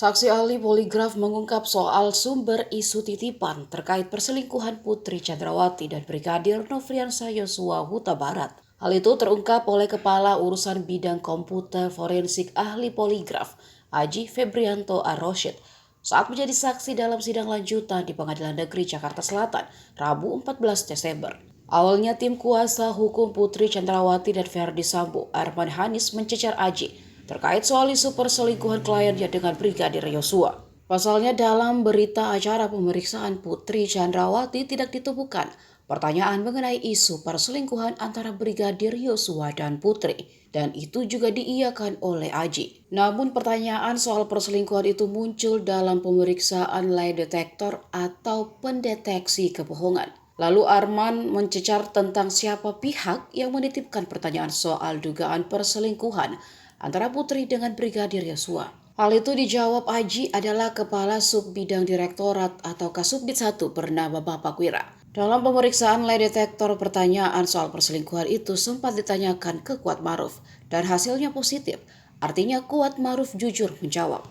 Saksi ahli poligraf mengungkap soal sumber isu titipan terkait perselingkuhan Putri Chandrawati dan Brigadir Nofriansah Yosua Huta Barat. Hal itu terungkap oleh Kepala Urusan Bidang Komputer Forensik Ahli Poligraf, Aji Febrianto Ar-Rosyid, saat menjadi saksi dalam sidang lanjutan di Pengadilan Negeri Jakarta Selatan, Rabu 14 Desember. Awalnya tim kuasa hukum Putri Chandrawati dan Verdi Sambo, Arman Hanis, mencecar Aji terkait soal isu perselingkuhan kliennya dengan Brigadir Yosua. Pasalnya dalam berita acara pemeriksaan Putri Chandrawati tidak ditemukan pertanyaan mengenai isu perselingkuhan antara Brigadir Yosua dan Putri, dan itu juga diiyakan oleh Aji. Namun pertanyaan soal perselingkuhan itu muncul dalam pemeriksaan lie detector atau pendeteksi kebohongan. Lalu Arman mencecar tentang siapa pihak yang menitipkan pertanyaan soal dugaan perselingkuhan antara Putri dengan Brigadir Yosua. Hal itu dijawab Aji adalah Kepala Sub Bidang Direktorat atau Kasubdit 1 bernama Bapak Wira. Dalam pemeriksaan lie detektor, pertanyaan soal perselingkuhan itu sempat ditanyakan ke Kuat Maruf dan hasilnya positif. Artinya Kuat Maruf jujur menjawab.